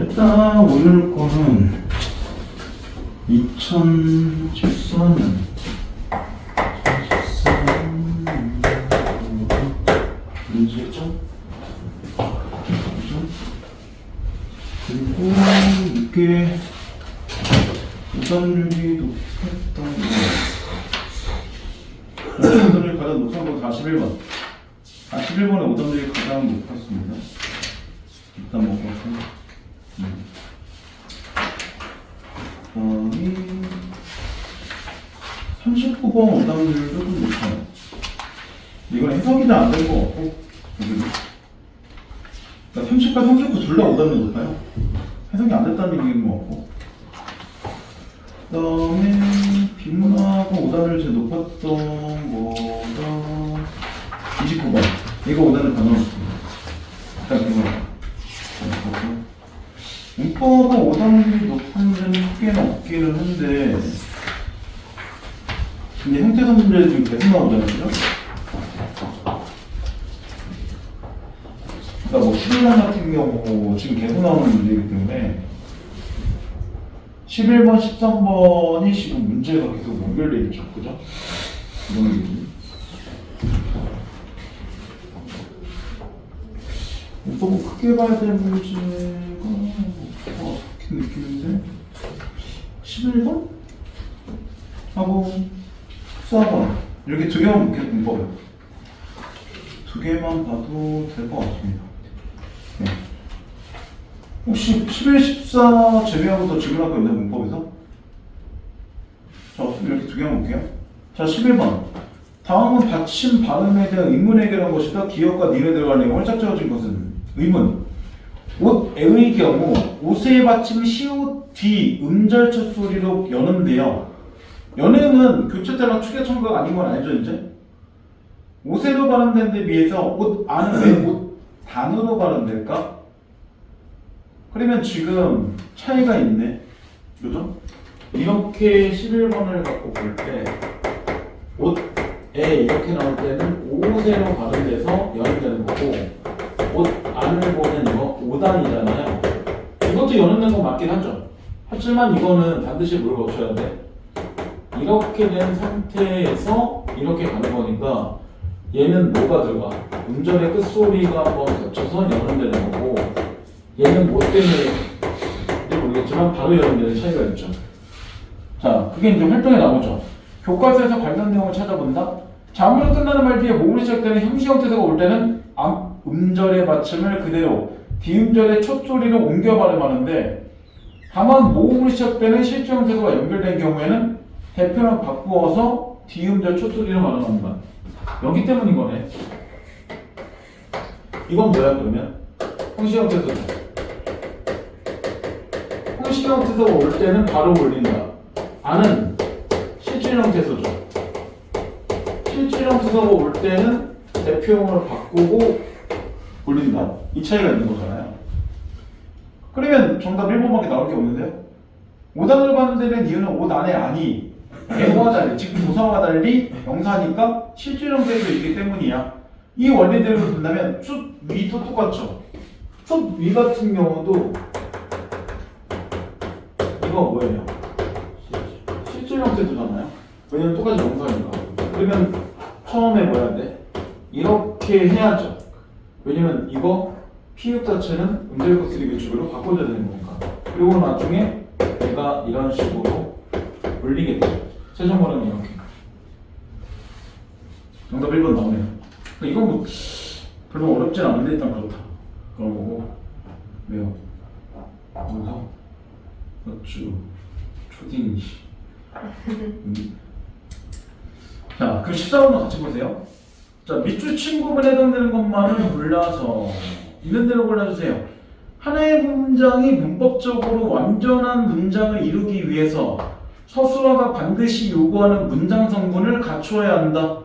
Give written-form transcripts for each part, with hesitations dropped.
일단 오늘 거는 2014년 문제점 그리고 이게 우선율이 높았던 우선율이 가장 높은 건 41번 41번의 우선율이 가장 높았습니다. 일단 먹어서 그다음에 39번 오답률도 좀 높아요. 이건 해석이 잘 안 된 것 같고 여기는 그러니까 30과 39 둘 다 오답률 높아요. 해석이 안 됐다는 얘기인 것 같고 그다음에 비문학과 오답률 제일 높았던 거가 29번 이거 오답률 다 넣었습니다. 일단 비문학 문법은 오답률이 높은 데는 크게 없기는 한데 근데 형태성 문제 지금 계속 나오잖아요, 그죠? 그러니까 뭐 11번 같은 경우 지금 계속 나오는 문제이기 때문에 11번, 13번이 지금 문제가 계속 연결되어 있죠, 그죠? 이런 얘기. 문법은 크게 봐야 될 문제가 어떻게 느끼는데 11번? 하고 14번 이렇게 두 개만 문법이에요. 두 개만 봐도 될 것 같습니다. 네. 혹시 11, 14 제외하고 더 질문할 거 있나요? 문법에서? 자, 이렇게 두 개만 볼게요. 자, 11번 다음은 받침 발음에 대한 의문 해결한 것이다. 기억과 니에 들어간 내용 활짝 적어진 것은 의문 옷의 경우 옷의 받침 시옷 뒤 음절 첫 소리로 여는데요. 연음은 교체 탈락 추계 첨가가 아닌 건 알죠 이제? 옷에로 발음된 데 비해서 옷 안은 왜 옷 단어로 발음될까? 그러면 지금 차이가 있네. 그죠? 이렇게 11번을 갖고 볼 때 옷에 이렇게 나올 때는 옷에로 발음돼서 연음되는 거고 옷 안을 보면 이거 오단이잖아요. 이것도 연음된 거 맞긴 하죠. 하지만 이거는 반드시 뭘 거쳐야 돼? 이렇게 된 상태에서 이렇게 가는 거니까 얘는 뭐가 들어가? 음절의 끝소리가 한번 겹쳐서 연음되는 거고 얘는 뭐 때문에 모르겠지만 바로 연음되는 차이가 있죠. 자, 그게 이제 활동에 나오죠. 교과서에서 관련 내용을 찾아본다. 자음으로 끝나는 말 뒤에 모음이 시작되는 형식 형태가 올 때는 음절의 받침을 그대로 비음절의 첫 소리로 옮겨 발음하는데 다만 모음으로 시작되는 실제 형태가 연결된 경우에는 대표랑 바꾸어서 디음절 첫 소리로 발음합니다. 여기 때문인 거네. 이건 뭐야 그러면? 형식 형태소죠. 형식 형태소가 올 때는 바로 올린다. 안은 실질 형태소죠. 실질 형태소가 올 때는 대표형을 바꾸고 올린다. 이 차이가 있는 거잖아요. 그러면 정답 1번밖에 나올 게 없는데요? 오단을 받는 이유는 옷 안에 아니 예고와 달리 즉 조사와 달리 명사니까 실질 형태도 있기 때문이야. 이 원리대로 본다면 숫 위도 똑같죠. 숫 위 같은 경우도 이거 뭐예요? 실질 형태도잖아요. 왜냐면 똑같이 명사니까. 그러면 처음에 뭐 해야 돼? 이렇게 해야죠. 왜냐면 이거 피읍 자체는 음절 끝소리 규칙으로 바꿔줘야 되는 거니까. 그리고 나중에 내가 이런 식으로 올리게 되죠. 최종번호는 이렇게. 정답 1번 나오네요. 이건 뭐 별로 어렵진 않은데 일단 그렇다. 그런 거고. 왜요? 원서? 어쭈 초딩이. 자, 그럼 14번도 같이 보세요. 자, 밑줄 친구분에 해당되는 것만을 골라서 있는 대로 골라주세요. 하나의 문장이 문법적으로 완전한 문장을 이루기 위해서 서술어가 반드시 요구하는 문장 성분을 갖추어야 한다.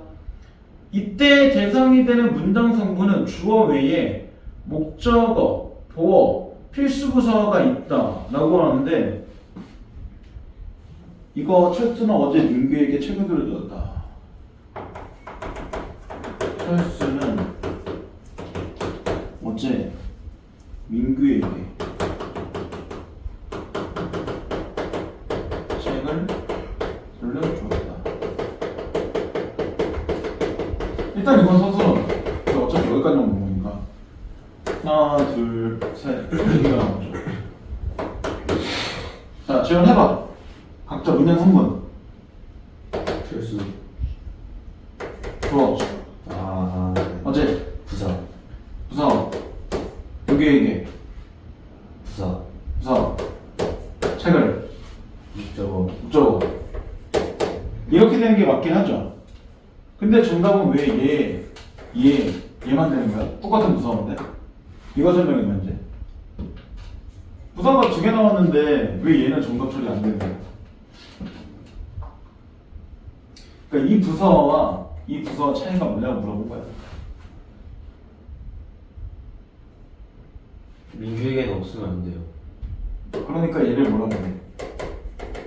이때 대상이 되는 문장 성분은 주어 외에 목적어, 보어, 필수 부사가 있다라고 하는데 이거 철수는 어제 민규에게 책을 들어줬다. 철수는 어제 민규에게 일단 이건 선수는 어차피 여기까지만 보는 거니까 하나 둘셋 이렇게 나오죠. 자 지원해봐. 각자 문장 성분. 필수. 좋아. 네. 어제 부사. 부서 여기에게 부사. 부서 책을 목적어. 목적어 이렇게 되는 게 맞긴 하죠. 근데 정답은 왜 얘만 되는 거야? 똑같은 부서인데 이거 설명해주면 이제 부서가 2개 나왔는데 왜 얘는 정답 처리 안 되는 거야? 그러니까 이 부서와 이 부서 차이가 뭐냐고 물어본 거야. 민규에게는 없으면 안 돼요. 그러니까 얘를 뭐라고 해?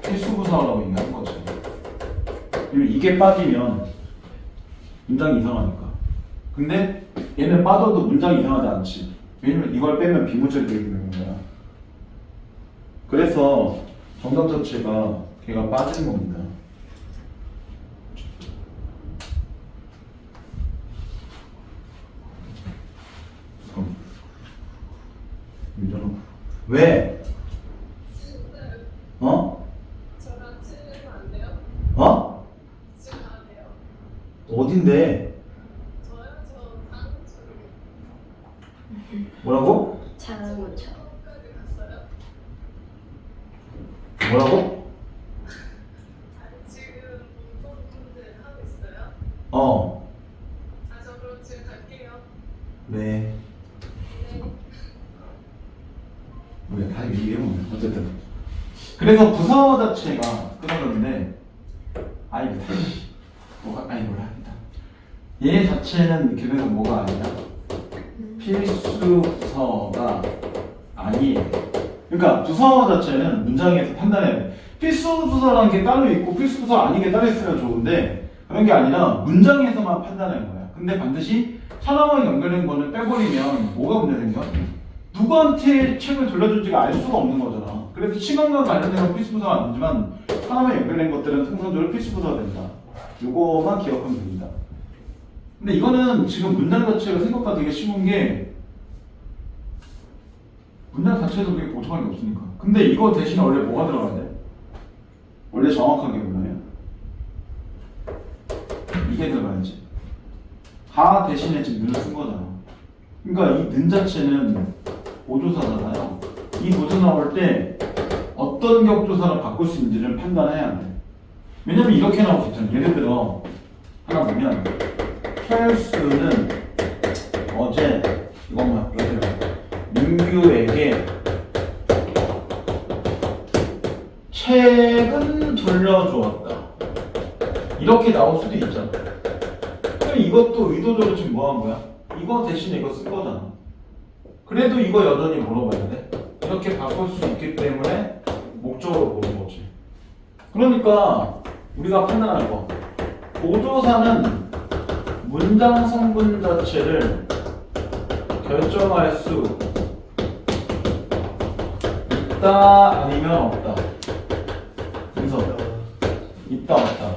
필수 부서라고 얘기하는 거지. 그리고 이게 빠지면 문장이 이상하니까. 근데 얘는 빠져도 문장이 이상하지 않지. 왜냐면 이걸 빼면 비문절이 되게 되는 거야. 그래서 정답 자체가 걔가 빠지는 겁니다. 왜? 어? 저랑 친해지면 안 돼요? 어? 지금 안 돼요. 어딘데? 저요? 저 당초로 뭐라고? 장우처. 처음까지 갔어요. 뭐라고? 아니 지금 문제 하고 있어요. 어. 아 저 그럼 지금 갈게요. 네. 네. 우리가 다 얘기해보면 어쨌든 그래서 부서 자체가 끊어졌는데 이거 다시 뭐가 몰라 일단 얘 자체는 그래서 뭐가 아니야? 필수 부서가 아니에요. 그러니까 부서 자체는 문장에서 판단해야 돼. 필수 부서라는 게 따로 있고 필수 부서 아닌 게 따로 있으면 좋은데 그런 게 아니라 문장에서만 판단하는 거야. 근데 반드시 하나만 연결된 거는 빼버리면 뭐가 문제 생겨? 누구한테 책을 돌려줄지가 알 수가 없는 거잖아. 그래서 시간과 관련된 건 필수 부서가 아니지만 하나만 연결된 것들은 통상적으로 필수 부서가 된다. 요거만 기억하면 됩니다. 근데 이거는 지금 문장 자체가 생각보다 되게 쉬운 게 문장 자체에서 되게 복잡한 게 없으니까. 근데 이거 대신에 원래 뭐가 들어가야 돼? 원래 정확하게 보면 이게 들어가야지. 다 대신에 지금 는을 쓴 거잖아. 그러니까 이 는 자체는 보조사잖아요. 이 보조 나올 때 어떤 격조사를 바꿀 수 있는지를 판단해야 돼. 왜냐면 이렇게 나올 수 있잖아. 예를 들어 하나 보면 켈스는 어제 이것만 예를 들어 민규에게 책은 돌려주었다. 이렇게 나올 수도 있잖아. 그럼 이것도 의도적으로 지금 뭐 한 거야? 이거 대신에 이거 쓴 거잖아. 그래도 이거 여전히 물어봐야 돼. 이렇게 바꿀 수 있기 때문에 목적으로 보는 거지. 그러니까 우리가 판단할 거. 보조사는 문장 성분 자체를 결정할 수 있다 아니면 없다. 그래서 있다 없다.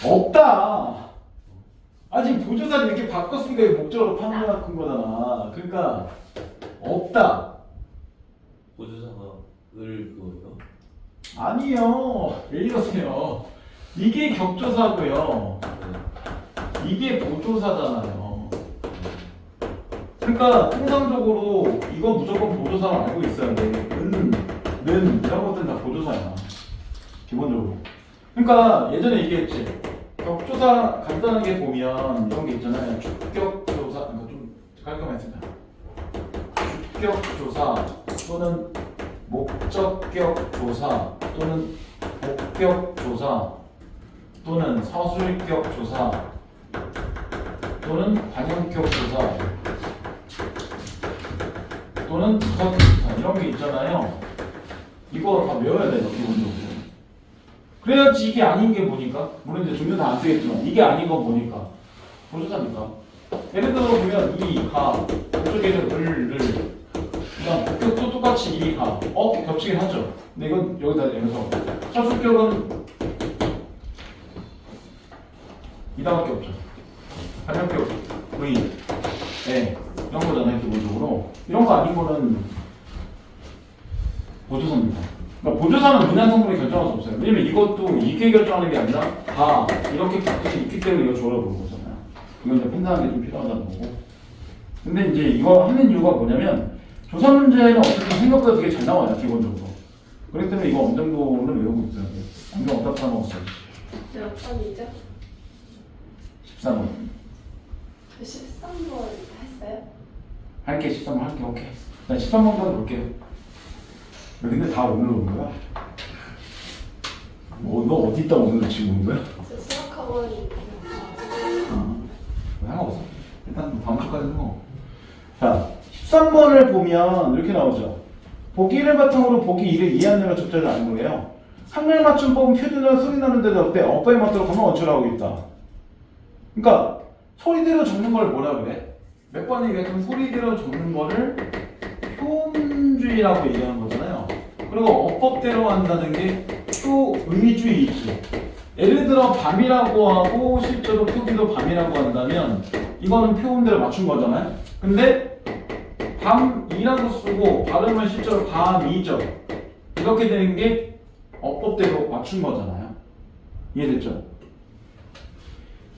없다. 아직 보조사를 이렇게 바꿨으니까 이게 목적으로 판단한 거잖아. 그러니까 없다. 보조사가 을 그거예요? 아니요. 왜 이러세요? 이게 격조사고요. 이게 보조사잖아요. 그러니까 통상적으로 이거 무조건 보조사로 알고 있어야 돼. 는 이런 것들은 다 보조사야. 기본적으로. 그러니까 예전에 얘기했지. 격조사 간단하게 보면 이런 게 있잖아요. 주격조사, 그러니까 좀 깔끔했습니다. 주격조사 또는 목적격조사 또는 복격조사 또는 서술격조사 또는 관용격조사 또는 부사격조사 이런 게 있잖아요. 이거 다 외워야 돼요, 기본적으로. 그래야지 이게 아닌 게 뭐니까? 물론 이제 종류 다 안 쓰겠지만 이게 아닌 건 뭐니까? 보조사니까. 예를 들어 보면 이 가, 이쪽에는 을, 그다음 복격도 똑같이 이 가. 겹치긴 하죠. 근데 이건 여기다 내면서 서술격은 이다밖에 없죠. 가장표 V, 에 이런 거잖아요 기본적으로. 이런 거 아닌 거는 보조사입니다. 그러니까 보조사는 문양 성분이 결정할 수 없어요. 왜냐면 이것도 이게 결정하는 게 아니라 다 이렇게 값이 있기 때문에 이거 조합을 보는 거잖아요. 이건 이제 판단하는 게 좀 필요하다는 거고. 근데 이제 이거 하는 이유가 뭐냐면 조사 문제는 어쨌든 생각보다 되게 잘 나와요 기본적으로. 그렇기 때문에 이거 어느 정도는 외우고 있어야 돼요. 완전 어떻게 까먹었어요. 몇 번이죠? 13번. 13번 했어요? 할게 13번 할게. 오케이. 난 13번까지 볼게요. 근데 다 오늘 온 거야? 너 어디 있다 오늘 지금 온 거야? 저 수학학원이 상관없어. 일단 다음 주까지는 뭐. 자, 13번을 보면 이렇게 나오죠. 보기 1을 바탕으로 보기 2를 이해하는 적절히 아는 거예요. 확률 맞춤 뽑은 표준어는 소리 나는 대로 어때? 어법에 맞도록 하면 원칙을 하고 있다. 그러니까 소리대로 적는 걸 뭐라 그래? 몇 번 얘기했던 소리대로 적는 거를 표음주의라고 얘기하는 거잖아요. 그리고 어법대로 한다는 게 표의주의이지. 예를 들어 밤이라고 하고 실제로 표기도 밤이라고 한다면 이거는 표음대로 맞춘 거잖아요. 근데 밤이라고 쓰고 발음은 실제로 밤이죠. 이렇게 되는 게 어법대로 맞춘 거잖아요. 이해됐죠?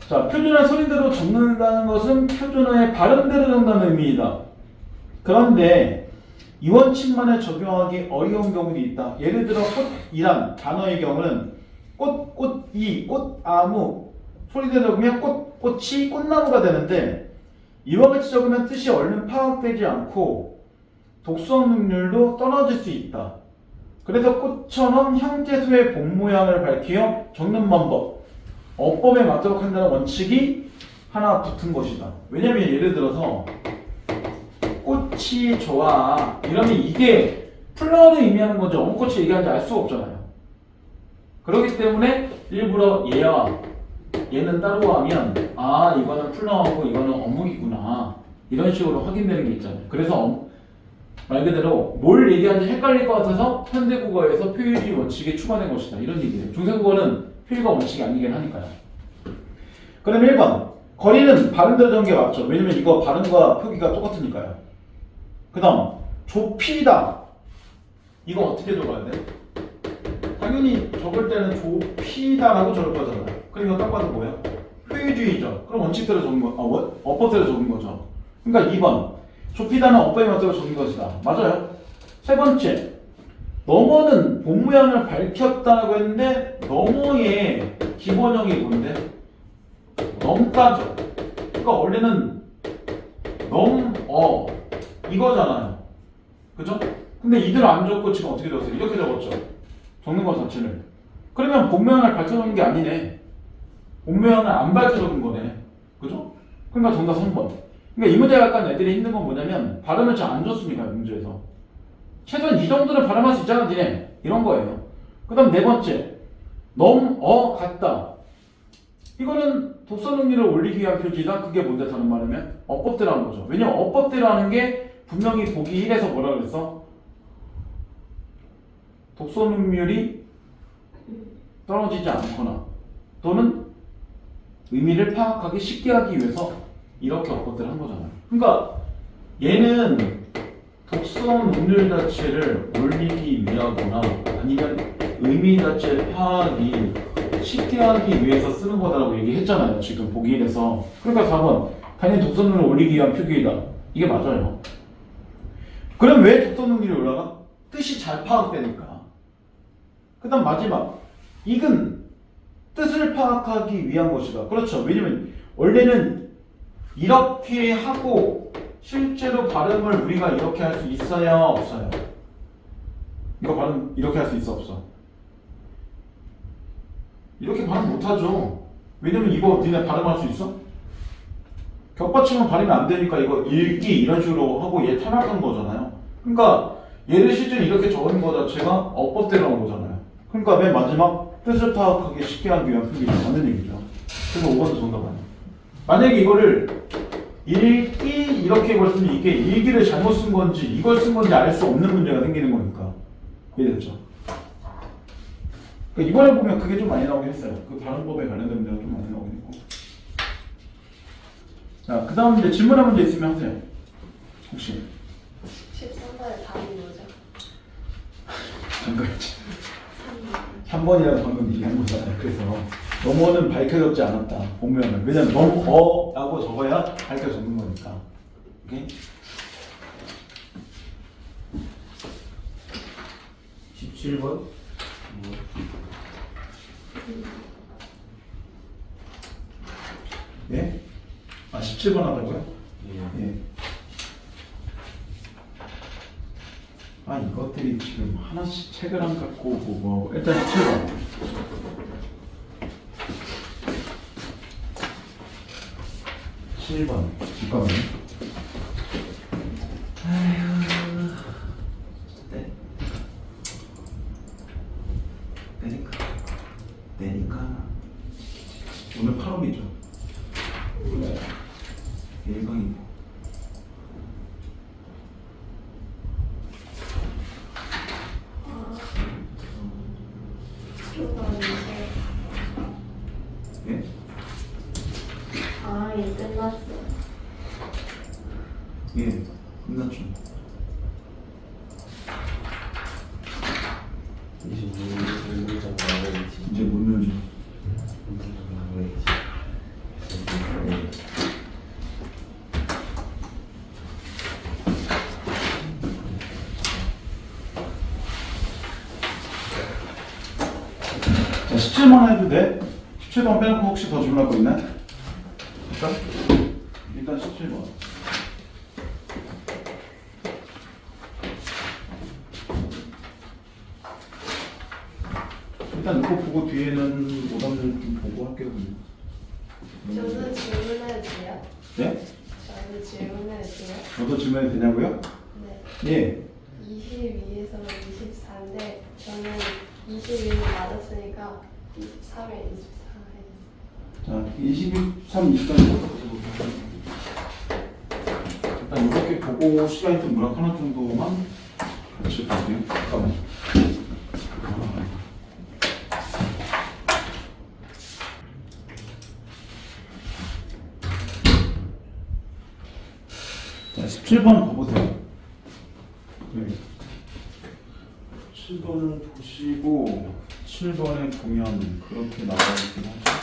자, 표준어 소리대로 적는다는 것은 표준어의 발음대로 적는다는 의미이다. 그런데 이 원칙만을 적용하기 어려운 경우도 있다. 예를 들어 꽃이란 단어의 경우는 꽃, 꽃이, 꽃나무 소리대로 적으면 꽃이 꽃나무가 되는데 이와 같이 적으면 뜻이 얼른 파악되지 않고 독성 능률도 떨어질 수 있다. 그래서 꽃처럼 형태수의 본 모양을 밝히어 적는 방법, 어법에 맞도록 한다는 원칙이 하나 붙은 것이다. 왜냐면 예를 들어서 꽃이 좋아 이러면 이게 플라워를 의미하는 건지 어느 꽃이 얘기하는지 알 수가 없잖아요. 그렇기 때문에 일부러 얘는 따로 하면 아 이거는 플라워고 이거는 어묵이구나 이런 식으로 확인되는 게 있잖아요. 그래서 말 그대로 뭘 얘기하는지 헷갈릴 것 같아서 현대국어에서 표의주의 원칙이 추가된 것이다 이런 얘기예요. 중세국어는 표의가 원칙이 아니긴 하니까요. 그럼 1번 거리는 발음대로 적은 게 맞죠. 왜냐면 이거 발음과 표기가 똑같으니까요. 그 다음 좁히다 이거 어떻게 적어야 돼? 당연히 적을 때는 좁히다라고 적을 거잖아요. 그러니까 딱 봐도 뭐예요? 표의주의죠. 그럼 원칙대로 적은 거, 어법대로 적은 거죠. 그러니까 2번 좁히다는 어법에 맞도록 적은 것이다. 맞아요. 세 번째 넘어는 본 모양을 밝혔다고 했는데 넘어의 기본형이 뭔데? 넘다죠. 그러니까 원래는 이거잖아요. 그죠? 근데 이대로 안 적고 지금 어떻게 적었어요? 이렇게 적었죠. 적는 것 자체를. 그러면 본 모양을 밝혀놓은 게 아니네. 본 모양을 안 밝혀놓은 거네. 그죠? 그러니까 정답 3번. 그러니까 이 문제 약간 애들이 힘든 건 뭐냐면 발음을 잘 안 줬으니까 문제에서. 최소한 이 정도는 발음할 수 있잖아 니네. 이런 거예요. 그 다음 네 번째 같다. 이거는 독서 능력을 올리기 위한 표지다. 그게 뭔데 다른 말하면 어법대로 하는 거죠. 왜냐면 어법대로 하는 게 분명히 보기 1에서 뭐라 그랬어? 독서 능률이 떨어지지 않거나 또는 의미를 파악하기 쉽게 하기 위해서 이렇게 어법대로 한 거잖아요. 그러니까 얘는 독서 능률 자체를 올리기 위하거나 아니면 의미 자체를 파악이 쉽게 하기 위해서 쓰는 거다라고 얘기했잖아요. 지금 보기 1에서. 그러니까 4번 당연히 독서 능률을 올리기 위한 표기이다. 이게 맞아요. 그럼 왜 독서 능률이 올라가? 뜻이 잘 파악되니까. 그 다음 마지막 이건 뜻을 파악하기 위한 것이다. 그렇죠. 왜냐면 원래는 이렇게 하고 실제로 발음을 우리가 이렇게 할 수 있어야 없어요? 이거 발음 이렇게 할 수 있어 없어? 이렇게 발음 못하죠. 왜냐면 이거 니네 발음할 수 있어? 격받치면 발음이 안 되니까 이거 읽기 이런 식으로 하고 얘 탈락한 거잖아요. 그러니까 얘를 실제로 이렇게 적은 거 자체가 어법대로 한 거잖아요. 그러니까 맨 마지막 뜻을 파악하기 쉽게 하기 위한 표기가 맞는 얘기죠. 그래서 5번도 정답 아니에요. 만약에 이거를 읽기 이렇게 읽었으면 이게 읽기를 잘못 쓴 건지 이걸 쓴 건지 알 수 없는 문제가 생기는 거니까. 이해됐죠? 그러니까 이번에 보면 그게 좀 많이 나오긴 했어요. 그 발음법에 관련된 문제가 좀 많이 나오긴 했고. 자, 그 다음 이제 질문한 문제 있으면 하세요. 혹시 13번의 답이 뭐죠? 잠깐 3번. 3번이라고 방금 얘기한 거잖아요. 그래서 너머는 밝혀졌지 않았다. 보면은 왜냐면 너무 라고 적어야 밝혀졌는 거니까. 오케이? 17번? 뭐? 예? 아 17번 하다고요? 예. 예. 아 이것들이 지금 하나씩 책을 안 갖고 오고 뭐 일단 17번. 잠깐만요. 네. 내니까. 오늘 8월이죠. 네. 1강이고. 예? 아, 이제 끝났어. 예, 끝났죠. 25장 나와야지. 이제 못 놀죠. 자, 17번 해도 돼? 17번 빼놓고 혹시 더 질문할 거 있나? 일단 17번. 일단 이거 보고 뒤에는 오답을 좀 보고 할게요. 저도 질문해도 돼요? 네? 저도 질문해도 돼요? 저도 질문이 되냐고요? 네. 예. 22에서 24인데 저는 21을 맞았으니까 23에 24에 자, 23, 24. 일단 이렇게 보고 시간이 좀 무락 하나 정도만 같이 볼게요. 잠깐만. 자, 17번 봐보세요. 네. 7번을 보시고 7번에 보면 그렇게 나와 있긴 하죠.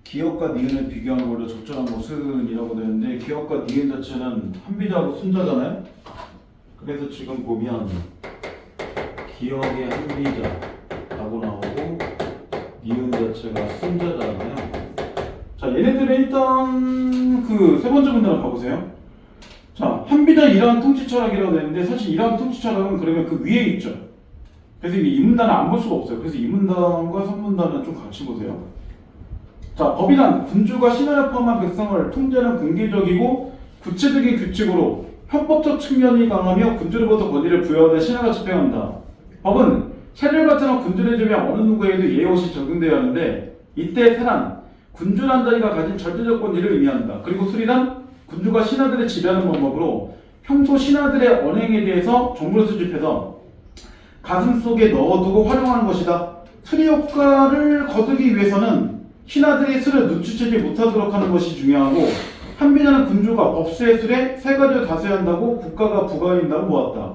기역과 니은을 비교한 걸로 적절한 것은 이라고 되는데 기역과 니은 자체는 한비자하고 순자잖아요. 그래서 지금 보면 기역의 한비자라고 나오고 니은 자체가 순자잖아요. 자, 얘네들은 일단 그 세 번째 문단을 봐보세요. 자, 한비자 이러한 통치 철학이라고 되는데 사실 이러한 통치 철학은 그러면 그 위에 있죠. 그래서 이 문단을 안 볼 수가 없어요. 그래서 이 문단과 선문단은 좀 같이 보세요. 자, 법이란 군주가 신하를 포함한 백성을 통제하는 공개적이고 구체적인 규칙으로 형법적 측면이 강하며 군주로부터 권위를 부여하는 신하가 집행한다. 법은 세를 바탕한 군주를 제외한 어느 누구에도 예의 없이 적용되어야 하는데 이때 세란 군주란 자리가 가진 절대적 권위를 의미한다. 그리고 수리란 군주가 신하들을 지배하는 방법으로 평소 신하들의 언행에 대해서 정보를 수집해서 가슴속에 넣어두고 활용하는 것이다. 수리 효과를 거두기 위해서는 신하들이 술을 누추채지 못하도록 하는 것이 중요하고 한비자는 군주가 법수의 술에 세 가지를 다스려야 한다고 국가가 부과한다고 모았다.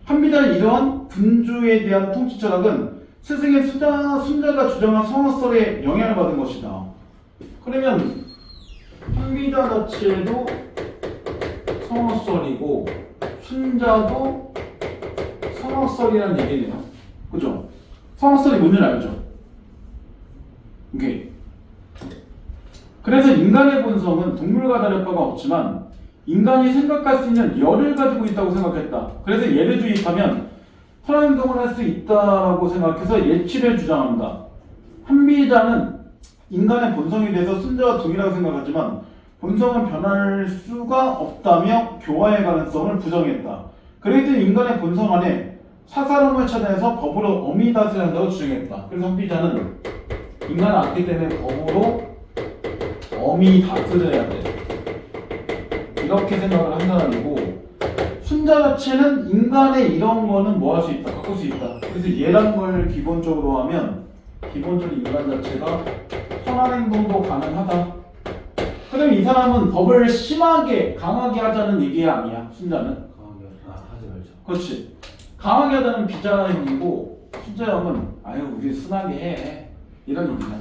한비자는 이러한 군주에 대한 통치 철학은 스승의 순자가 주장한 성화설에 영향을 받은 것이다. 그러면 한비자 자체도 성화설이고 순자도 성화설이라는 얘기네요. 그죠? 성화설이 뭔지는 알죠? 오케이. 그래서 인간의 본성은 동물과 다를 바가 없지만 인간이 생각할 수 있는 열을 가지고 있다고 생각했다. 그래서 예를 주입하면 선행동을 할 수 있다고 생각해서 예치를 주장한다. 한비자는 인간의 본성에 대해서 순자와 동일하게 생각하지만 본성은 변할 수가 없다며 교화의 가능성을 부정했다. 그랬더니 인간의 본성 안에 사사로움을 찾아내서 법으로 엄히 다스려야 한다고 주장했다. 그래서 한비자는 인간은 악기 때문에 법으로 엄히 다스려야 돼. 이렇게 생각을 한 사람이고 순자 자체는 인간의 이런 거는 뭐 할 수 있다? 바꿀 수 있다. 그래서 얘란 걸 기본적으로 하면 기본적으로 인간 자체가 선한 행동도 가능하다. 그럼 이 사람은 법을 심하게 강하게 하자는 얘기 아니야. 순자는. 강하게 하지 말자. 그렇지. 강하게 하자는 비자형이고 순자형은 아유 우리 순하게 해 이런 얘기잖아.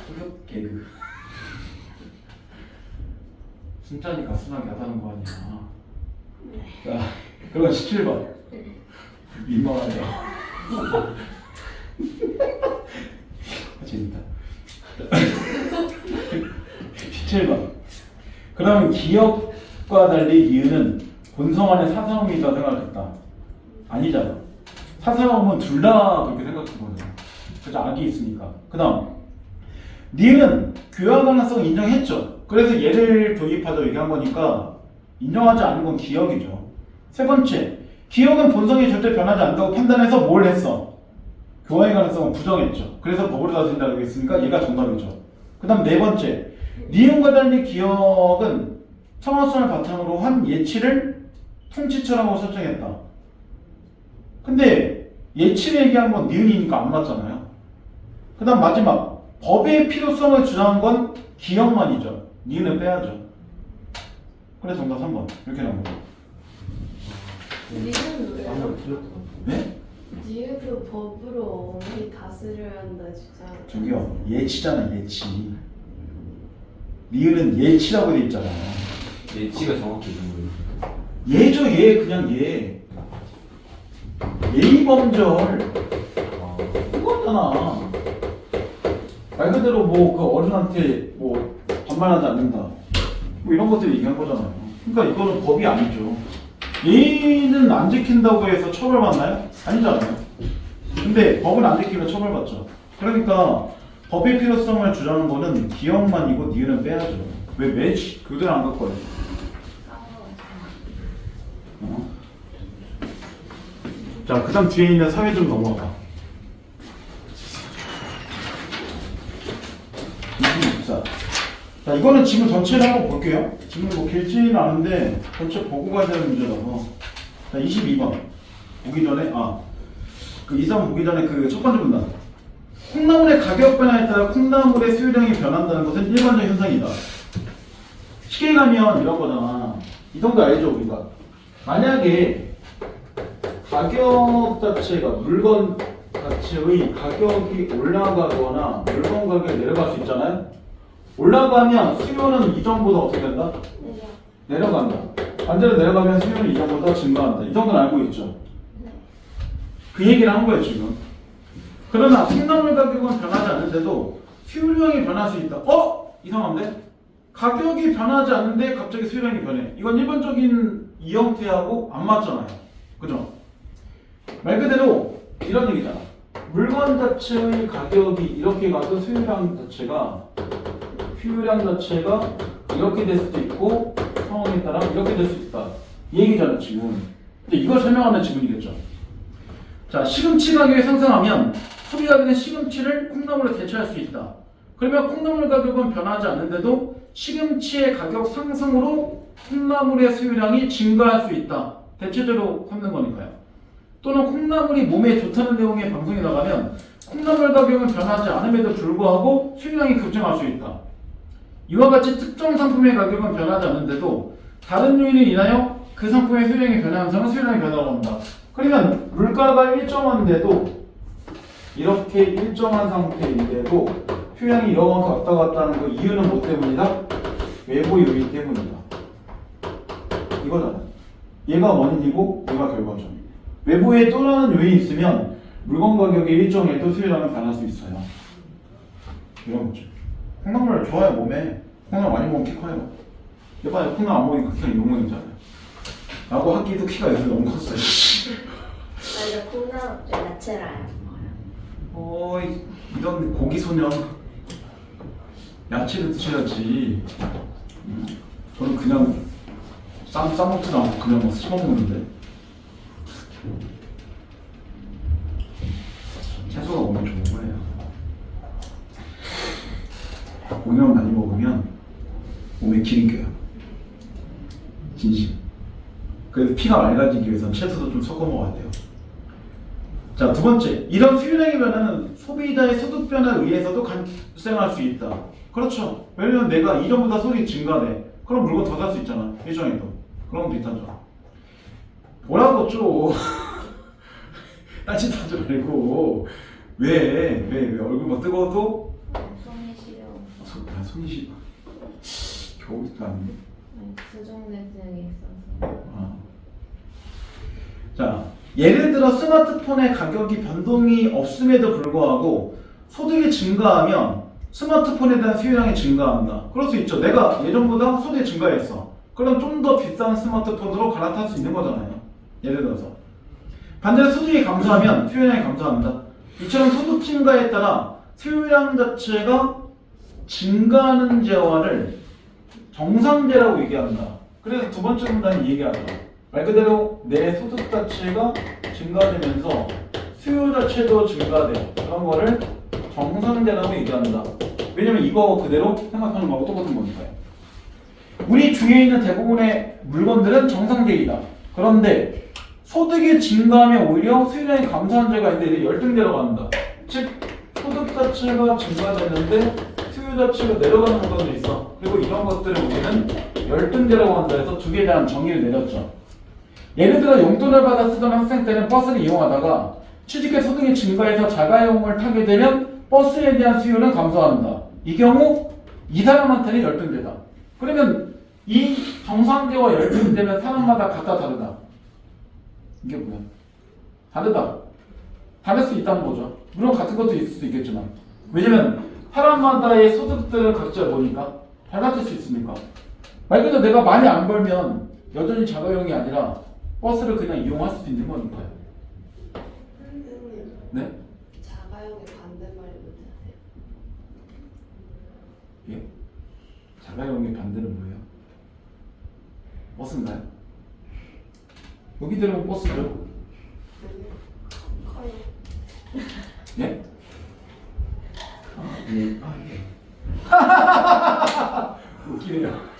소력 개그. 순자니까 순하게 하자는 거 아니야. 자, 그럼 17번. 민망하네요. 재밌다. 17번. 그러면 기억과 달리 니은은 본성 안에 사사음이 있다 생각했다. 아니잖아. 사사음은 둘 다 그렇게 생각했거든요. 그죠? 악이 있으니까. 그 다음 니은은 교화 가능성 인정했죠. 그래서 얘를 도입하자 얘기한 거니까 인정하지 않은 건 기억이죠. 세 번째, 기억은 본성이 절대 변하지 않는다고 판단해서 뭘 했어? 교화의 가능성은 부정했죠. 그래서 법으로 다스린다고 했으니까 얘가 정답이죠. 그 다음 네 번째, 니은과 달리 기억은 성화순을 바탕으로 한 예치를 통치처라고 설정했다. 근데 예치를 얘기한 건 니은이니까 안 맞잖아요. 그 다음 마지막, 법의 필요성을 주장한 건 기억만이죠. 니은은 빼야죠. 그래서 정답 3번 이렇게 나옵니다. 니은 왜? 한번 틀렸다. 네? 니은도 법으로 어머니 다스려야 한다 진짜. 저기요 예치잖아 예치. 니은은 예치라고 돼 있잖아요. 예치가 정확히 있는 거예요. 예죠 예 그냥 예. 예의범절 그거잖아. 말 그대로 뭐 그 어른한테 뭐 반말하지 않는다. 뭐 이런 것들 얘기한 거잖아요. 그러니까 이거는 법이 아니죠. 예의는 안 지킨다고 해서 처벌받나요? 아니잖아요. 근데 법은 안 지키면 처벌받죠. 그러니까 법의 필요성을 주장하는 거는 기억만이고 니은은 빼야죠. 왜 매치 그대로 안 갖고 와요? 자, 그 다음 뒤에 있는 사회 좀 넘어가. 24. 자, 이거는 지금 전체를 한번 볼게요. 지금 뭐 길지는 않은데 전체 보고 가야 되는 문제라서. 자, 22번. 보기 전에, 그 이상 보기 전에 그 첫 번째 문단. 콩나물의 가격 변화에 따라 콩나물의 수요량이 변한다는 것은 일반적 현상이다. 쉽게 가면 이런 거잖아. 이 정도 알죠, 우리가? 만약에 가격 자체가 물건 자체의 가격이 올라가거나 물건 가격이 내려갈 수 있잖아요. 올라가면 수요는 이전보다 어떻게 된다? 내려간다. 반대로 내려가면 수요는 이전보다 증가한다. 이 정도는 알고 있죠. 그 얘기를 한 거예요 지금. 그러나 콩나물 가격은 변하지 않는데도 수요량이 변할 수 있다. 이상한데? 가격이 변하지 않는데 갑자기 수요량이 변해. 이건 일반적인 이 형태하고 안 맞잖아요. 그죠? 말 그대로 이런 얘기잖아. 물건 자체의 가격이 이렇게 가도 수요량 자체가 이렇게 될 수도 있고 상황에 따라 이렇게 될 수 있다. 이 얘기잖아 지금. 근데 이걸 설명하는 지문이겠죠. 자, 시금치 가격이 상승하면 소비가 되는 시금치를 콩나물로 대체할 수 있다. 그러면 콩나물 가격은 변하지 않는데도 시금치의 가격 상승으로 콩나물의 수요량이 증가할 수 있다. 대체적으로 삼는 거니까요. 또는 콩나물이 몸에 좋다는 내용의 방송이 나가면 콩나물 가격은 변하지 않음에도 불구하고 수요량이 급증할 수 있다. 이와 같이 특정 상품의 가격은 변하지 않는데도 다른 요인을 인하여 그 상품의 수요량이 변하면서는 수요량이 변화가 온다. 그러면 물가가 일정한데도 이렇게 일정한 상태인데도 수요량이 이만큼 왔다 갔다 하는 그 이유는 뭐 때문이다? 외부 요인 때문이다. 이거잖아. 얘가 원인이고 얘가 결과죠. 외부에 또 다른 요인이 있으면 물건 가격이 일정해도 수요량은 변할 수 있어요. 이런 거죠. 콩나물 좋아요 몸에. 콩나물 많이 먹으면 키 커요. 얘봐요. 콩나물 안 먹으니까 그냥 욕먹이잖아요. 나하고 학기도 키가 요새 너무 컸어요. 맞아, 콩나물 야채를 안 먹어요. 이런 고기 소년 야채를 드셔야지. 저는 그냥 싸먹지도 않고 그냥 막 씹어먹는데 채소가 몸에 좋은 거예요. 오년 많이 먹으면 몸에 기름 껴요. 진심. 그래서 피가 맑아지기 위해서는 채소도 좀 섞어 먹어야 돼요. 자, 두 번째, 이런 수율량의 변화는 소비자의 소득 변화에 의해서도 발생할 수 있다. 그렇죠. 왜냐면 내가 이전보다 소득이 증가돼. 그럼 물건 더 살 수 있잖아. 일정에도. 그런 것도 있다죠. 뭐라고 좀 딴짓하지 말고 왜 얼굴 뭐 뜨거워도 손이 시려. 손이 시 겨우 있다는데. 수정내증이 있어서. 자, 예를 들어 스마트폰의 가격이 변동이 없음에도 불구하고 소득이 증가하면 스마트폰에 대한 수요량이 증가한다. 그럴 수 있죠. 내가 예전보다 소득이 증가했어. 그럼 좀 더 비싼 스마트폰으로 갈아탈 수 있는 거잖아요. 예를 들어서. 반대로 소득이 감소하면 수요량이 감소합니다. 이처럼 소득 증가에 따라 수요량 자체가 증가하는 재화를 정상재라고 얘기한다. 그래서 두 번째 문단이 얘기하죠. 말 그대로 내 소득 자체가 증가되면서 수요 자체도 증가돼요. 그런 거를 정상재라고 얘기한다. 왜냐면 이거 그대로 생각하는 거하고 똑같은 거니까요. 우리 중에 있는 대부분의 물건들은 정상재이다. 그런데 소득이 증가하면 오히려 수요량이 감소한 재가 있는데 열등재라고 한다. 즉 소득 자체가 증가되는데 수요 자체가 내려가는 물건도 있어. 그리고 이런 것들을 우리는 열등재라고 한다 해서 두 개에 대한 정의를 내렸죠. 예를 들어 용돈을 받아 쓰던 학생 때는 버스를 이용하다가 취직해 소득이 증가해서 자가용을 타게 되면 버스에 대한 수요는 감소한다. 이 경우 이 사람한테는 열등재다. 그러면 이 정상재와 열등재는 사람마다 각각 다르다. 이게 뭐야? 다르다. 다를 수 있다는 거죠. 물론 같은 것도 있을 수도 있겠지만 왜냐면 사람마다의 소득들은 각자 뭐니까 달라질 수 있으니까. 말 그대로 내가 많이 안 벌면 여전히 자가용이 아니라 버스를 그냥 이용할 수도 있는 거니까요. 선생님, 네? 자가용의 반대말이 뭔지 아세요? 예? 자가용의 반대는 뭐예요? 버스인가요? 여기 들어온 버스죠? 커요. 예? 예. 웃기네요.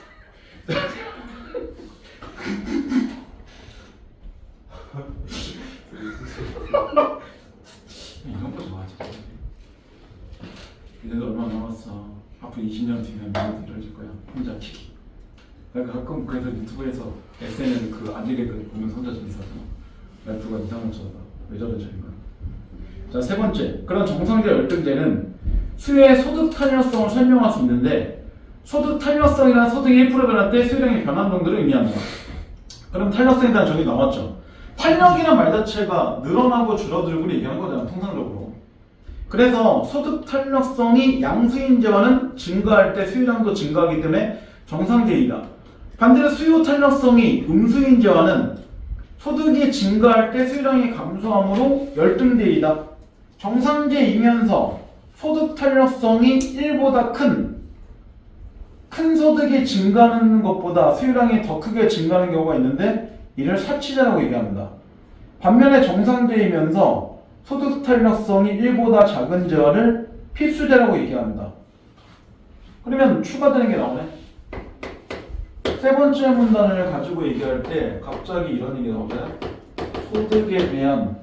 이런 거 좋아하지. 이제도 얼마 남았어. 앞으로 20년 뒤면 너무 이러질 거야. 혼자 키키. 내가 가끔 그래서 유튜브에서 SNL 그 안리개그 보면서 혼자 재밌어하잖아. 말투가 이상한 쳐다. 왜 저러지 이거. 자, 세 번째. 그런 정상재 열등재는 수요의 소득 탄력성을 설명할 수 있는데 소득 탄력성이란 소득이 1% 변할 때 수요량의 변화 정도를 의미한다. 그럼 탄력성에 대한 정의 나왔죠. 탄력이란 말 자체가 늘어나고 줄어들고 얘기하는 거잖아, 통상적으로. 그래서 소득 탄력성이 양수인 재화는 증가할 때 수요량도 증가하기 때문에 정상재이다. 반대로 수요 탄력성이 음수인 재화는 소득이 증가할 때 수요량이 감소하므로 열등재이다. 정상재이면서 소득 탄력성이 1보다 큰 소득이 증가하는 것보다 수요량이 더 크게 증가하는 경우가 있는데 이를 사치재라고 얘기합니다. 반면에 정상재이면서 소득 탄력성이 1보다 작은 재화를 필수재라고 얘기합니다. 그러면 추가되는 게 나오네. 세 번째 문단을 가지고 얘기할 때 갑자기 이런 얘기가 나오잖아요. 소득에 대한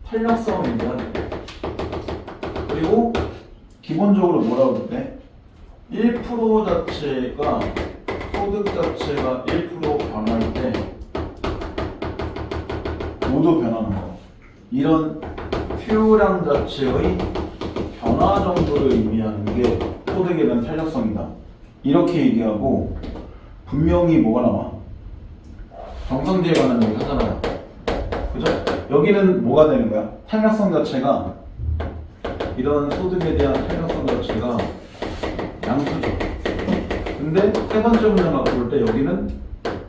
탄력성을 얘기하는 거예요. 그리고 기본적으로 뭐라고 그래? 1% 자체가 소득 자체가 1% 변할 때 모두 변하는 거. 이런 수요량 자체의 변화 정도를 의미하는 게 소득에 대한 탄력성이다. 이렇게 얘기하고 분명히 뭐가 나와? 정상재에 관한 얘기 하잖아요. 그죠? 여기는 뭐가 되는 거야? 탄력성 자체가 이런 소득에 대한 탄력성 자체가 양수죠. 근데 세 번째 문제 갖고 볼 때 여기는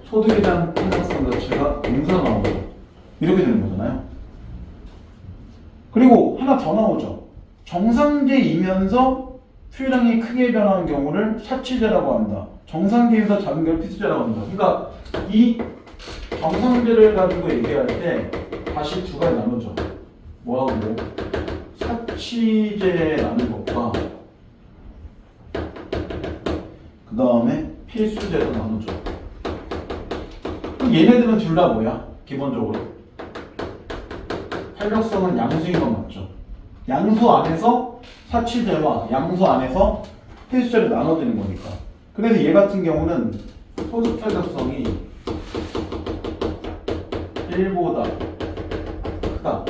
소득에 대한 탄력성 자체가 음수가 나오는 거죠. 이렇게 되는 거잖아요. 그리고 하나 더 나오죠. 정상재이면서 수요량이 크게 변하는 경우를 사치재라고 한다. 정상재보다 작은 경우를 필수재라고 한다. 그러니까 이 정상재를 가지고 얘기할 때 다시 두 가지 나누죠. 뭐하고 그래요? 사치재라는 것과 그 다음에 필수재로 나누죠. 그럼 얘네들은 둘 다 뭐야? 기본적으로 탄력성은 양수인 건 맞죠? 양수 안에서 사취제와 양수 안에서 필수제를 나눠지는 거니까. 그래서 얘 같은 경우는 소득 탄력성이 1보다 크다.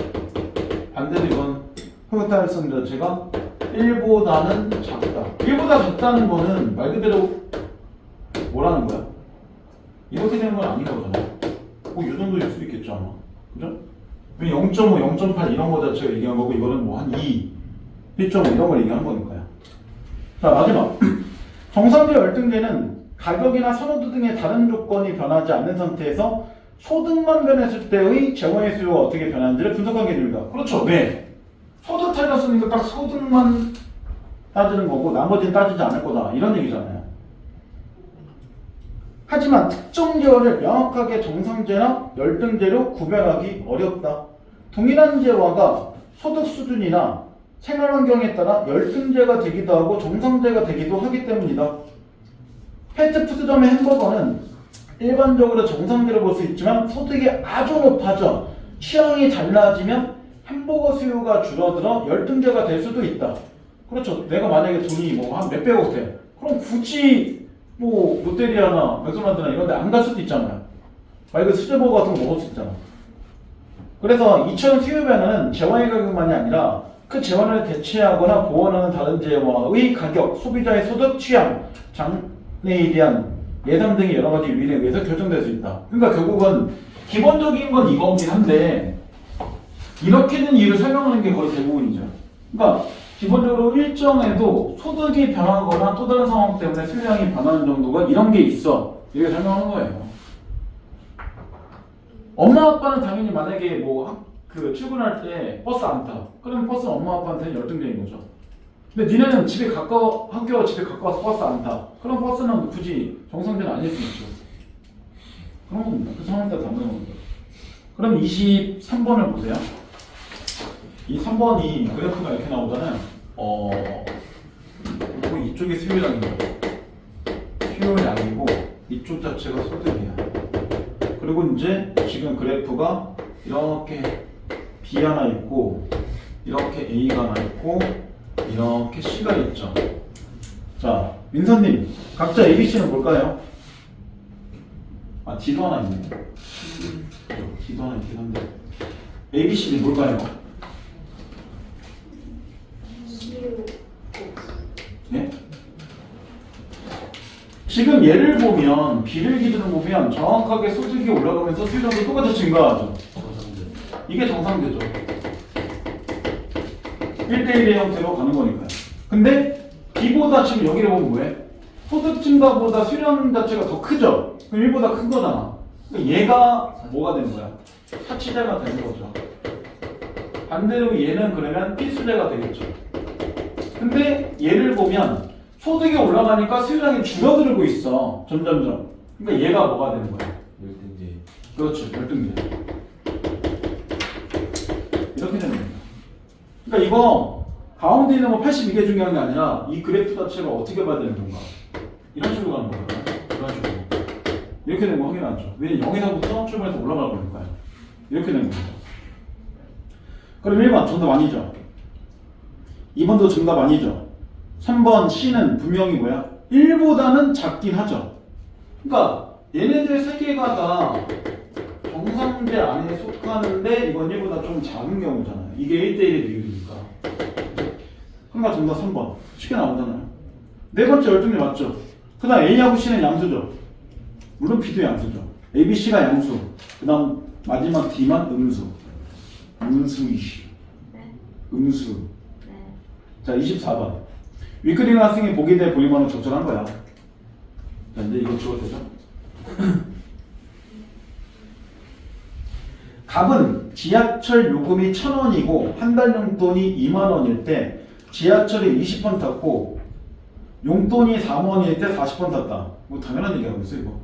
반대로 이건 소득 탄력성 자체가 1보다는 작다. 1보다 작다는 거는 말 그대로 뭐라는 거야? 이렇게 되는 건 아닌 거잖아. 뭐 이 정도일 수도 있겠죠 아마. 그죠? 0.5, 0.8 이런 거 자체가 얘기한 거고 이거는 뭐 한 2, 1.5 이런 걸 얘기하는 거니까요. 자 마지막 정상제 열등제는 가격이나 선호도 등의 다른 조건이 변하지 않는 상태에서 소득만 변했을 때의 재원의 수요가 어떻게 변하는지를 분석한 개념이다. 그렇죠. 왜? 소득 탄력성이니까 딱 소득만 따지는 거고 나머지는 따지지 않을 거다 이런 얘기잖아요. 하지만 특정 계열을 명확하게 정상제나 열등제로 구별하기 어렵다. 동일한 재화가 소득 수준이나 생활환경에 따라 열등제가 되기도 하고 정상제가 되기도 하기 때문이다. 패스트푸드점의 햄버거는 일반적으로 정상제로 볼 수 있지만 소득이 아주 높아져 취향이 달라지면 햄버거 수요가 줄어들어 열등제가 될 수도 있다. 그렇죠. 내가 만약에 돈이 뭐 한 몇백억 돼. 그럼 굳이 뭐 롯데리아나 맥도날드나 이런 데 안 갈 수도 있잖아요. 말 그 수제버거 같은 거 먹을 수 있잖아. 그래서 이처럼 수요 변화는 재화의 가격만이 아니라 그 재화를 대체하거나 보완하는 다른 재화의 가격, 소비자의 소득, 취향, 장래에 대한 예상 등의 여러 가지 요인에 의해서 결정될 수 있다. 그러니까 결국은 기본적인 건 이거긴 한데 이렇게 된 이유를 설명하는 게 거의 대부분이죠. 그러니까 기본적으로 일정에도 소득이 변하거나 또 다른 상황 때문에 수량이 변하는 정도가 이런 게 있어. 이게 설명하는 거예요. 엄마 아빠는 당연히 만약에 뭐 그 출근할 때 버스 안 타. 그러면 버스는 엄마 아빠한테는 열등제인 거죠. 근데 니네는 집에 가까워 학교가 집에 가까워서 버스 안 타. 그럼 버스는 굳이 정상제는 아닐 수 있죠. 그런 겁니다. 그 상황에 따라 다른 겁니다. 그럼 23번을 보세요. 이 3번이 그래프가 이렇게 나오잖아요. 이쪽이 수요량이고 수요량이고 이쪽 자체가 소득이야. 그리고 이제 지금 그래프가 이렇게 B 하나 있고 이렇게 A가 하나 있고 이렇게 C가 있죠. 자, 민서님 각자 ABC는 뭘까요? 아, D도 하나 있네. D도 하나 있긴 한데 ABC는 뭘까요? 네? 지금 예를 보면 B를 기준으로 보면 정확하게 소득이 올라가면서 수요량도 똑같이 증가하죠. 이게 정상제죠. 1대1의 형태로 가는 거니까요. 근데 B보다 지금 여기를 보면 뭐해? 소득 증가보다 수요량 자체가 더 크죠? 그럼 1보다 큰 거잖아. 그러니까 얘가 뭐가 되는 거야? 사치제가 되는 거죠. 반대로 얘는 그러면 필수제가 되겠죠. 근데 얘를 보면 소득이 올라가니까 수요량이 줄어들고 있어. 점점점. 그러니까 얘가 뭐가 되는 거야? 열등제. 그렇죠. 열등제. 이렇게 되는 겁니다. 그러니까 이거 가운데 있는 거 82개 중요한 게 아니라 이 그래프 자체가 어떻게 봐야 되는 건가? 이런 식으로 가는 거예요. 이런 식으로. 이렇게 되는 거 확인하죠. 왜냐면 0에서부터 출발해서 올라갈 거니까요. 이렇게 되는 겁니다. 그럼 1번 정답 아니죠? 2번도 정답 아니죠? 3번 C는 분명히 뭐야? 1보다는 작긴 하죠. 그러니까 얘네들 세 개가 다 정상제 안에 속하는데 이건 1보다 좀 작은 경우잖아요. 이게 1대1의 비율이니까. 그러니까 정답 3번. 쉽게 나오잖아요. 네 번째 열등제 맞죠? 그 다음 A하고 C는 양수죠. 물론 B도 양수죠. A, B, C가 양수. 그 다음 마지막 D만 음수. 음수이시. 음수. 자, 24번. 윗그림 학생이 보기에 대해 보기만은 적절한 거야. 자, 이제 이거 지워도 되죠? 갑은 지하철 요금이 1,000원이고 한 달 용돈이 2만 원일 때 지하철에 20번 탔고 용돈이 4만 원일 때 40번 탔다. 뭐 당연한 얘기하고 있어 이거.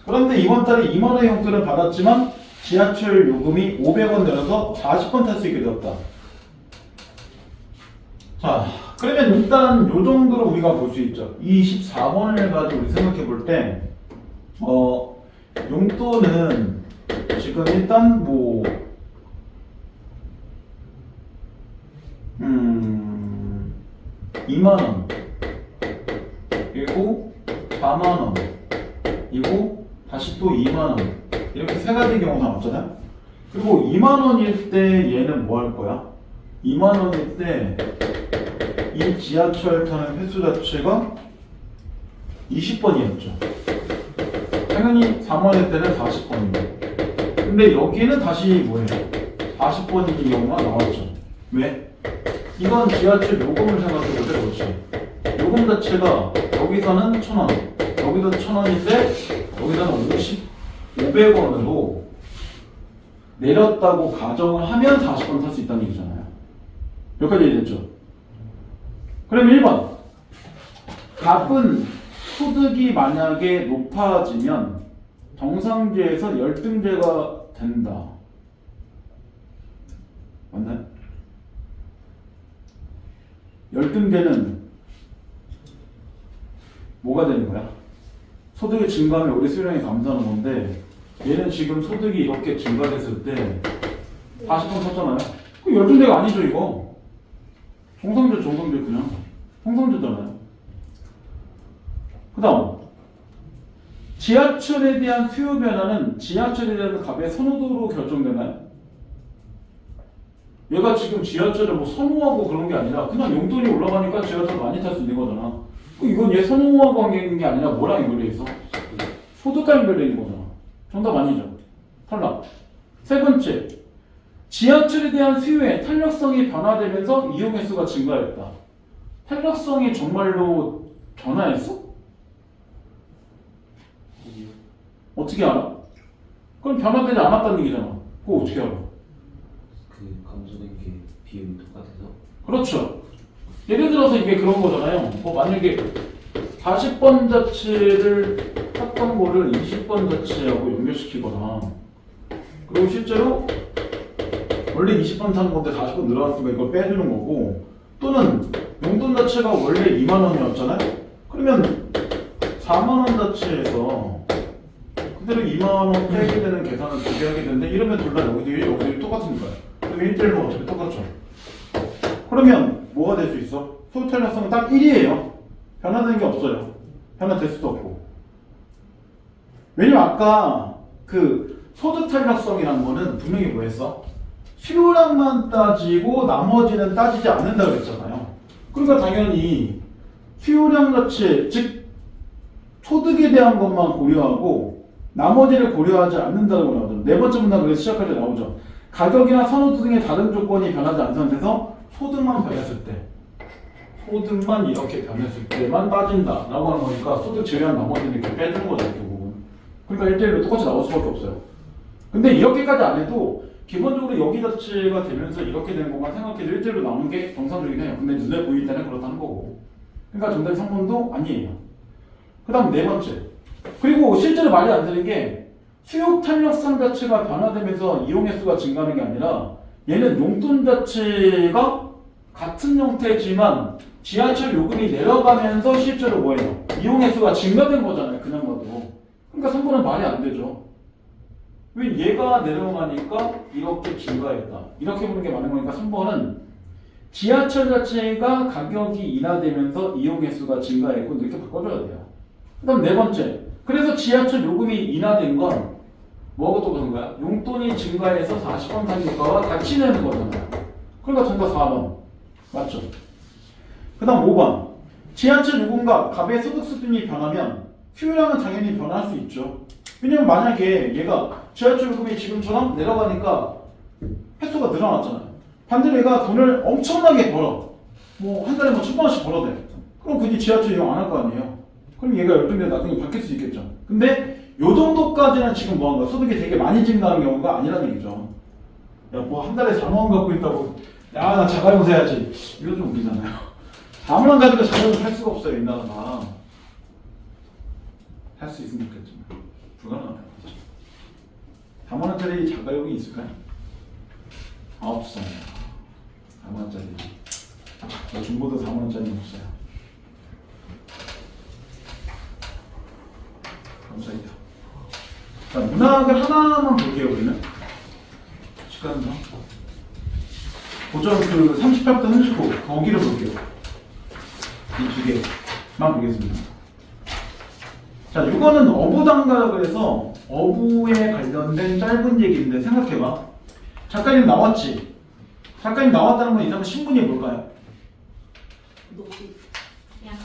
그런데 이번 달에 2만 원의 용돈을 받았지만 지하철 요금이 500원 내려서 40번 탈 수 있게 되었다. 자, 그러면 일단 요 정도로 우리가 볼 수 있죠. 24번을 가지고 우리 생각해 볼 때, 용돈은 지금 일단 뭐 2만원 그리고 4만원 이고 다시 또 2만원 이렇게 세 가지 경우가 나왔잖아요. 그리고 2만원일 때 얘는 뭐 할 거야? 2만원일 때 이 지하철 타는 횟수 자체가 20번이었죠. 당연히 4만원일 때는 40번이고 근데 여기는 다시 뭐예요? 40번인 경우가 나왔죠. 왜? 이건 지하철 요금을 생각해볼 때 그렇지. 요금 자체가 여기서는 1,000원, 여기도 1,000원인데 여기서는 500원으로 내렸다고 가정을 하면 40번 탈 수 있다는 얘기잖아요. 여기까지 얘기했죠. 그럼 1번 값은 소득이 만약에 높아지면 정상제에서 열등제가 된다. 맞나요? 열등제는 뭐가 되는 거야? 소득이 증가하면 우리 수령이 감소하는 건데 얘는 지금 소득이 이렇게 증가됐을 때 40번 썼잖아요? 그 열등제가 아니죠 이거. 정상제 그냥 정상제잖아요. 그 다음 지하철에 대한 수요 변화는 지하철에 대한 값의 선호도로 결정되나요? 얘가 지금 지하철을 뭐 선호하고 그런 게 아니라 그냥 용돈이 올라가니까 지하철 많이 탈 수 있는 거잖아. 이건 얘 선호하고 관계있는 게 아니라 뭐랑 연결돼 있어? 소득과 연결돼 있는 거잖아. 정답 아니죠. 탈락. 세 번째, 지하철에 대한 수요의 탄력성이 변화되면서 이용 횟수가 증가했다. 탄력성이 정말로 변화했어? 어떻게 알아? 그럼 변화되지 않았다는 얘기잖아. 그거 어떻게 알아? 그 감소된 게 비율이 똑같아서. 그렇죠. 예를 들어서 이게 그런 거잖아요. 뭐 만약에 40번 자체를 탔던 거를 20번 자체하고 연결시키거나 그리고 실제로 원래 20번 타는 건데 40번 늘어났으니까 이걸 빼주는 거고 또는 용돈 자체가 원래 2만 원이었잖아요. 그러면 4만 원 자체에서 그대로 2만 원 빼게 되는 계산을 두 개 하게 되는데 이러면 둘 다 여기도 똑같은 거예요. 그럼 1대1로 어차피 똑같죠. 그러면 뭐가 될 수 있어? 소득 탄력성은 딱 1이에요. 변화되는 게 없어요. 변화될 수도 없고. 왜냐면 아까 그 소득 탄력성이라는 거는 분명히 뭐 했어? 수요량만 따지고 나머지는 따지지 않는다 그랬잖아요. 그러니까 당연히 수요량 자체, 즉 소득에 대한 것만 고려하고 나머지를 고려하지 않는다고 나오죠. 네 번째 문단 그래서 시작할 때 나오죠. 가격이나 선호도 등의 다른 조건이 변하지 않은 상태에서 소득만 변했을 때 소득만 이렇게 변했을 때만 빠진다라고 하는 거니까 소득 제외한 나머지는 이렇게 빼주는 거죠. 결국은. 그러니까 1대1로 똑같이 나올 수밖에 없어요. 근데 이렇게까지 안 해도 기본적으로 여기 자체가 되면서 이렇게 되는 것만 생각해도 1대1로 나오는 게 정상적이긴 해요. 근데 눈에 보일 때는 그렇다는 거고. 그러니까 정답이 3번도 아니에요. 그 다음 네 번째. 그리고 실제로 말이 안 되는 게 수요 탄력성 자체가 변화되면서 이용 횟수가 증가하는 게 아니라 얘는 용돈 자체가 같은 형태지만 지하철 요금이 내려가면서 실제로 뭐예요? 이용 횟수가 증가된 거잖아요. 그냥 봐도. 그러니까 3번은 말이 안 되죠. 왜 얘가 내려가니까 이렇게 증가했다. 이렇게 보는 게 맞는 거니까 3번은 지하철 자체가 가격이 인하되면서 이용 횟수가 증가했고 이렇게 바꿔줘야 돼요. 그 다음 네 번째. 그래서 지하철 요금이 인하된 건 뭐하고 똑같은 거야? 용돈이 증가해서 40번 타니까와 같이 내는 거잖아요. 그러니까 정답 4번. 맞죠? 그 다음 5번. 지하철 요금과 값의 소득 수준이 변하면 수요량은 당연히 변할 수 있죠. 왜냐면 만약에 얘가 지하철 요금이 지금처럼 내려가니까 횟수가 늘어났잖아요. 반대로 얘가 돈을 엄청나게 벌어. 뭐 한 달에 뭐 1,000만 원씩 벌어대. 그럼 굳이 지하철 이용 안 할 거 아니에요. 그럼 얘가 열등돼 나중에 바뀔 수 있겠죠. 근데 요 정도까지는 지금 뭐한 거야? 소득이 되게 많이 증가하는 경우가 아니라는 얘기죠. 야, 뭐 한 달에 4만 원 갖고 있다고 야, 나 자가용 사야지. 이거 좀 웃기잖아요. 4만 원 가지고 자가용을 살 수가 없어요, 이 나라가. 할 수 있으면 좋겠지만 불가능하다. 4만 원짜리 자가용이 있을까요? 없어요. 4만 원짜리. 중고도 4만 원짜리는 없어요. 감사합니다. 자, 문학을 하나만 볼게요, 우리는. 시간상. 고점 그 38부터 39, 거기를 볼게요. 이 두 개만 보겠습니다. 자, 이거는 어부단가라고 해서 어부에 관련된 짧은 얘기인데 생각해봐. 작가님 나왔지? 작가님 나왔다는 건 이 사람 신분이 뭘까요? 노비. 양반.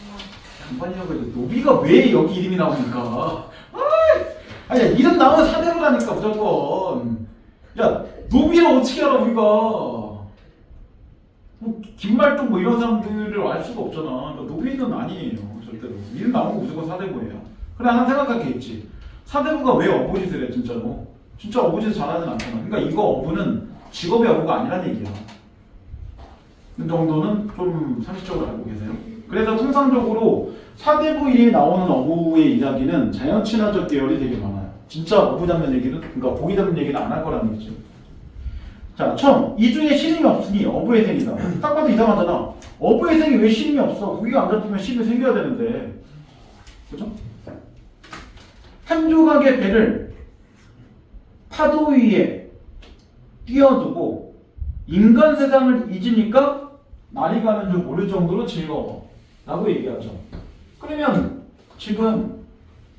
양반이라고 해도 노비가 왜 여기 이름이 나오니까? 아니, 야, 이름 나오면 사대부라니까 무조건. 야, 노비를 어떻게 알아 우리가? 뭐 김말동 뭐 이런 사람들을 알 수가 없잖아. 그러니까 노비는 아니에요, 절대로. 이름 나오는 거 무조건 사대부예요. 그래, 하나 생각할 게 있지. 사대부가 왜 어부짓을 해, 진짜로? 진짜 어부짓 잘하진 않잖아. 그러니까 이거 어부는 직업이 어부가 아니란 얘기야. 이 정도는 좀 상식적으로 알고 계세요. 그래서 통상적으로 사대부에 나오는 어부의 이야기는 자연친화적 계열이 되게 많아요. 진짜 어부 잡는 얘기는, 그러니까 고기 잡는 얘기는 안 할 거라는 얘기죠. 자, 처음 이 중에 신임이 없으니 어부의 생이다. 딱 봐도 이상하잖아. 어부의 생이 왜 신임이 없어? 고기가 안 잡히면 신임이 생겨야 되는데, 그죠? 한 조각의 배를 파도 위에 띄워두고 인간 세상을 잊으니까 날이 가는 줄 모를 정도로 즐거워 라고 얘기하죠. 그러면 지금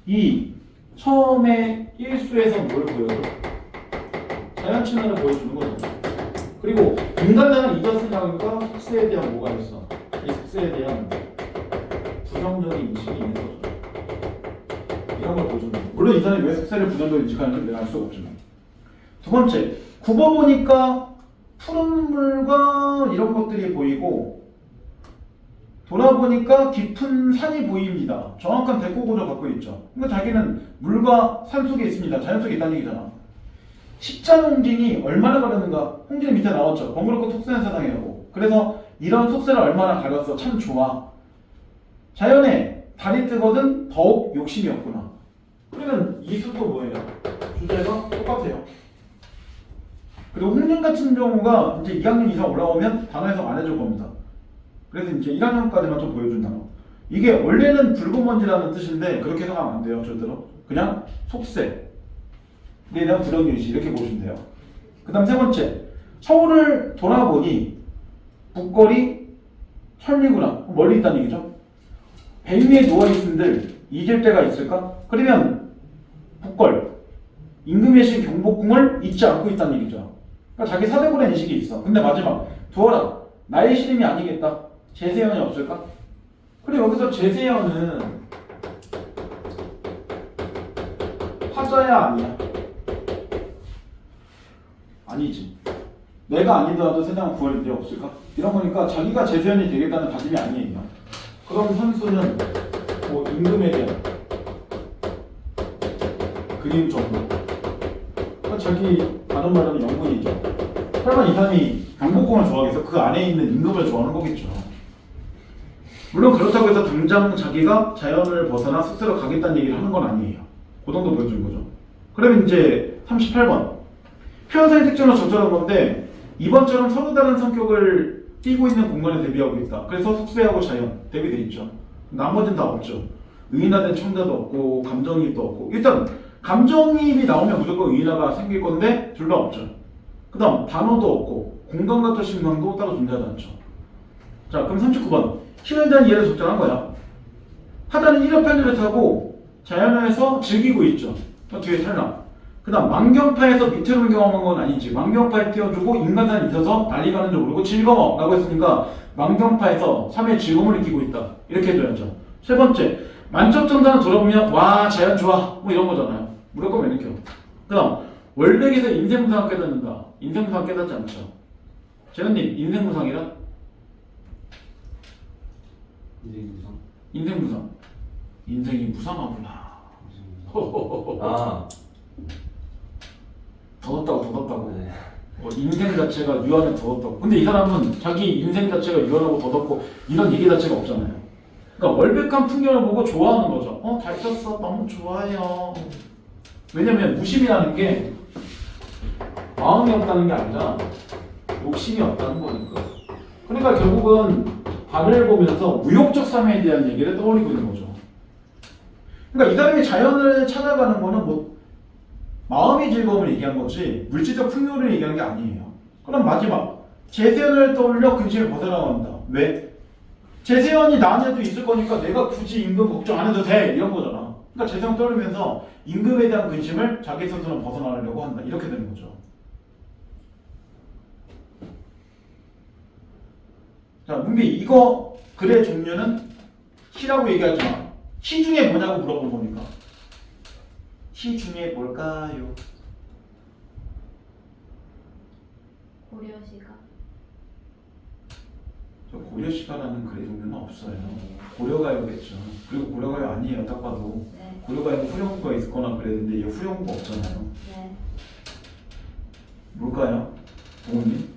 이 처음에 1수에서 뭘 보여줘? 자연친화를 보여주는 거죠. 그리고 인간 세상을 잊었으니까 속세에 대한 뭐가 있어? 이 속세에 대한 부정적인 인식이 있는 거죠. 이런 걸 보여주는 거죠. 물론 이 사람이 왜 속세를 부정적으로 인식하는지 내가 알 수가 없지만. 두 번째, 굽어보니까 푸른 물과 이런 것들이 보이고 돌아보니까 깊은 산이 보입니다. 정확한 대꾸 구조 갖고 있죠. 그러니까 자기는 물과 산 속에 있습니다. 자연 속에 있다는 얘기잖아. 십자 홍진이 얼마나 가렸는가? 홍진이 밑에 나왔죠. 번거롭고 속세는 세상이라고. 그래서 이런 속세를 얼마나 가렸어. 참 좋아. 자연에 달이 뜨거든 더욱 욕심이 없구나. 그러면 이 수도 뭐예요? 주제가 똑같아요. 그리고 홍진 같은 경우가 이제 2학년 이상 올라오면 단어 해석 안 해줄 겁니다. 그래서 이제 1학년까지만 좀 보여준 단어. 이게 원래는 붉은 먼지라는 뜻인데 그렇게 해석하면 안 돼요, 절대로. 그냥 속세. 이에 대한 불연일시 이렇게 보시면 돼요. 그 다음 세 번째, 서울을 돌아보니 북거리 천리구나. 멀리 있다는 얘기죠. 배 위에 누워있은들 잊을 때가 있을까? 그러면 북걸, 임금의 경복궁을 잊지 않고 있다는 얘기죠. 그러니까 자기 사대부라는 인식이 있어. 근데 마지막, 두어라, 나의 시름이 아니겠다. 제세연이 없을까? 그래, 여기서 제세연은 화자야 아니야? 아니지. 내가 아니더라도 세상은 구할 일이 없을까? 이런 거니까 자기가 제세연이 되겠다는 다짐이 아니에요. 그럼 선수는 뭐 임금에 대한 그림 정도. 그러니까 자기 다른 말하면 영문이죠. 설마 이 사람이 경복궁을 좋아하겠어? 그 안에 있는 임금을 좋아하는 거겠죠. 물론 그렇다고 해서 당장 자기가 자연을 벗어나 스스로 가겠다는 얘기를 하는 건 아니에요. 그 정도 보여주는 거죠. 그러면 이제 38번. 표현상의 특징으로 적절한 건데 이번처럼 서로 다른 성격을 띠고 있는 공간에 대비하고 있다. 그래서 속세하고 자연 대비돼 있죠. 나머지는 다 없죠. 의인화된 청자도 없고 감정이입도 없고. 일단 감정이입이 나오면 무조건 의인화가 생길 건데 둘 다 없죠. 그 다음 단어도 없고 공간과 뜻신강도 따로 존재하지 않죠. 자, 그럼 39번. 신에 대한 이해를 적절한 거야. 하다는 1업 8류를 타고 자연에서 즐기고 있죠. 뒤에 탈락. 그 다음 만경파에서 밑으로 경험한 건 아니지. 만경파에 띄워주고 인간사는 있어서 난리 가는 줄 모르고 즐거워 라고 했으니까 만경파에서 삶의 즐거움을 느끼고 있다. 이렇게 해줘야죠. 세 번째, 만첩정사는 돌아보면 와 자연 좋아 뭐 이런 거잖아요. 무조건 왜 느껴. 그 다음 월백에서 인생무상을 깨닫는다. 인생무상 깨닫지 않죠. 재현님 인생무상이라? 인생무상? 인생무상. 인생이 무상하구나. 아, 더덥다고. 네. 인생 자체가 유한해 더덥다고. 근데 이 사람은 자기 인생 자체가 유한하고 더덥고 이런 얘기 자체가 없잖아요. 그러니까 월백한 풍경을 보고 좋아하는 거죠. 잘 떴어. 너무 좋아요. 왜냐면 무심이라는 게 마음이 없다는 게 아니라 욕심이 없다는 거니까. 그러니까 결국은 달을 보면서 무욕적 삶에 대한 얘기를 떠올리고 있는 거죠. 그러니까 이 사람이 자연을 찾아가는 거는 뭐 마음의 즐거움을 얘기한 거지 물질적 풍요를 얘기한 게 아니에요. 그럼 마지막 재세연을 떠올려 근심을 벗어나간다. 왜? 재세연이 나한테도 있을 거니까 내가 굳이 임금 걱정 안 해도 돼 이런 거잖아. 그러니까 재세연 떠올리면서 임금에 대한 근심을 자기 스스로 벗어나려고 한다. 이렇게 되는 거죠. 자, 문비 이거 글의 종류는 시라고 얘기하지 마. 시 중에 뭐냐고 물어보는 거니까. 시 중에 뭘까요? 고려시가. 저 고려시가라는 글의 종류는 없어요. 고려가요겠죠. 그리고 고려가요 아니에요. 딱 봐도. 네. 고려가요는 후렴구가 있거나 그랬는데 얘 후렴구가 없잖아요. 네. 뭘까요? 부모님?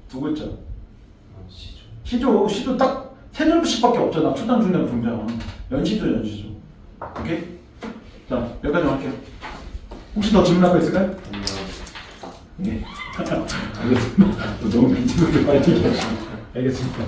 두 글자. 아, 시죠. 시도 딱 세 줄씩밖에 없잖아. 초장, 중장, 중장. 연시죠, 연시죠. 오케이? 자, 여기까지 할게요. 혹시 더 질문할 거 있을까요? 아니요. 네. 알겠습니다. 너무 민지하게 빨리 얘기하시네. 알겠습니다.